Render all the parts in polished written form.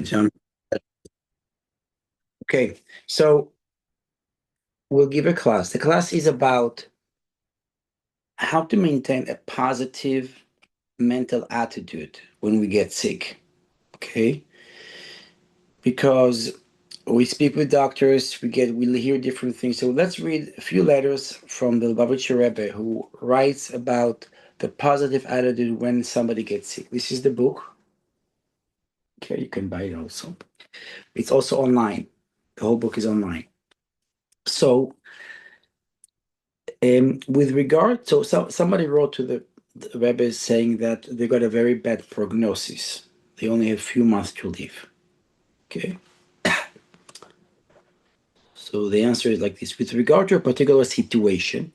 John. Okay, so we'll give a class. The class is about how to maintain a positive mental attitude when we get sick. Okay, because we speak with doctors, we hear different things. So let's read a few letters from the Lubavitcher Rebbe, who writes about the positive attitude when somebody gets sick. This is the book. Okay, you can buy it also. It's also online. The whole book is online. So with regard, so somebody wrote to the Rebbe saying that they got a very bad prognosis. They only have a few months to live. Okay. So the answer is like this. With regard to a particular situation,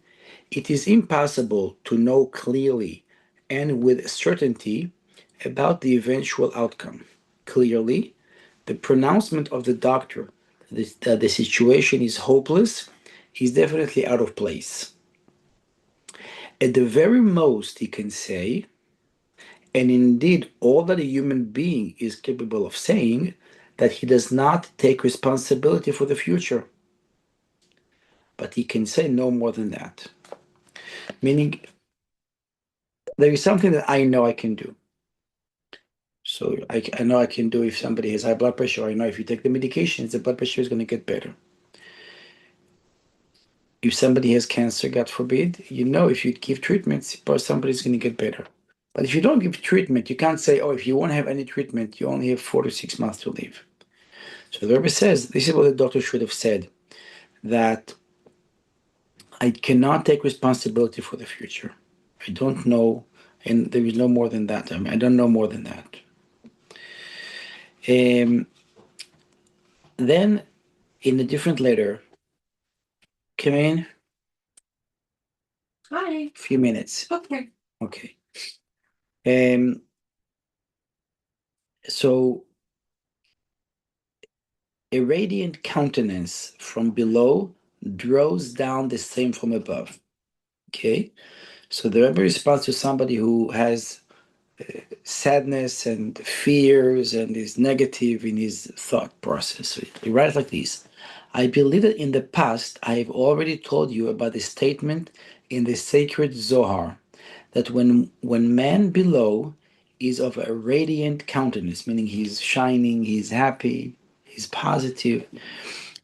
it is impossible to know clearly and with certainty about the eventual outcome. Clearly, the pronouncement of the doctor that the situation is hopeless is definitely out of place. At the very most, he can say, and indeed all that a human being is capable of saying, that he does not take responsibility for the future. But he can say no more than that. Meaning, there is something that I know I can do. So I know I can do if somebody has high blood pressure. I know if you take the medications, the blood pressure is going to get better. If somebody has cancer, God forbid, you know if you give treatments, somebody's going to get better. But if you don't give treatment, you can't say, oh, if you won't have any treatment, you only have 4 to 6 months to live. So the Rebbe says, this is what the doctor should have said, that I cannot take responsibility for the future. I don't know, and there is no more than that. I mean, I don't know more than that. Then, in a different letter, come in. Hi. Few minutes. Okay. Okay. Um, so, a radiant countenance from below draws down the same from above. Okay. So the Rebbe responds to somebody who has sadness and fears and is negative in his thought process. So he writes like this: I believe that in the past I have already told you about the statement in the sacred Zohar that when man below is of a radiant countenance, meaning he's shining, he's happy, he's positive,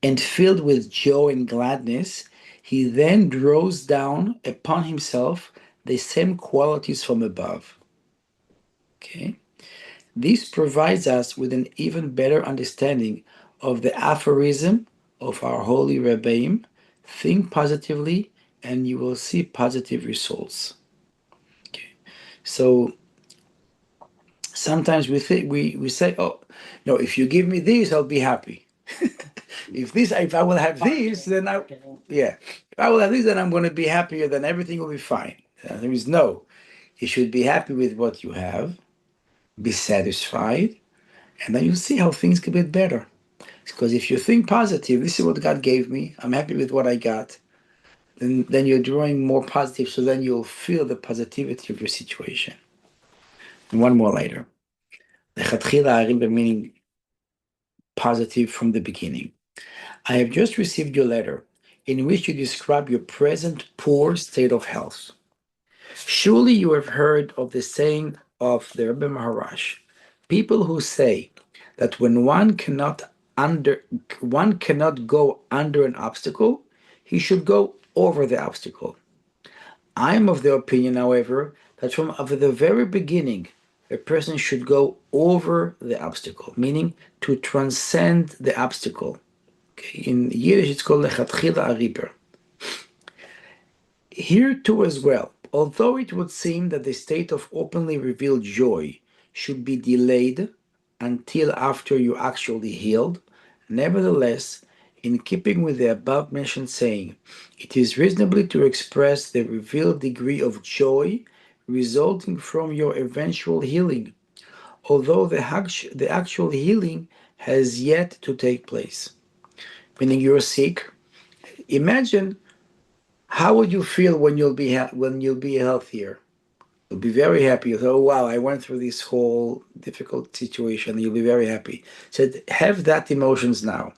and filled with joy and gladness, he then draws down upon himself the same qualities from above. Okay? This provides us with an even better understanding of the aphorism of our holy Rebbeim: think positively and you will see positive results. Okay. So sometimes we say, oh no, if you give me this, I'll be happy. If I will have this, then yeah, if I will have this, then I'm going to be happier, then everything will be fine. There is no, you should be happy with what you have, be satisfied, and then you'll see how things can get better. Because if you think positive, this is what God gave me, I'm happy with what I got, then you're drawing more positive, so then you'll feel the positivity of your situation. And one more later. The meaning positive from the beginning. I have just received your letter in which you describe your present poor state of health. Surely you have heard of the saying of the Rebbe Maharash, people who say that when one cannot go under an obstacle, he should go over the obstacle. I am of the opinion, however, that from the very beginning, a person should go over the obstacle, meaning to transcend the obstacle. Okay? In Yiddish, it's called lechatchila ariper. Here too as well, although it would seem that the state of openly revealed joy should be delayed until after you actually healed, nevertheless, in keeping with the above mentioned saying, it is reasonably to express the revealed degree of joy resulting from your eventual healing, although the actual healing has yet to take place. Meaning you're sick. Imagine how would you feel when you'll be healthier? You'll be very happy. You'll say, oh, wow, I went through this whole difficult situation. You'll be very happy. So have that emotions now.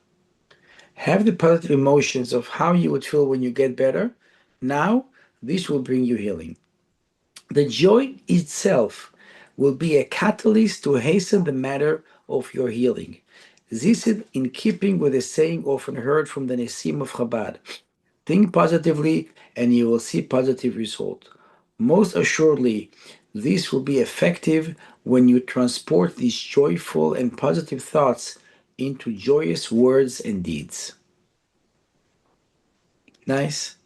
Have the positive emotions of how you would feel when you get better. Now, this will bring you healing. The joy itself will be a catalyst to hasten the matter of your healing. This is in keeping with a saying often heard from the Nesim of Chabad. Think positively and you will see positive result. Most assuredly, this will be effective when you transport these joyful and positive thoughts into joyous words and deeds. Nice,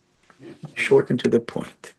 short and to the point.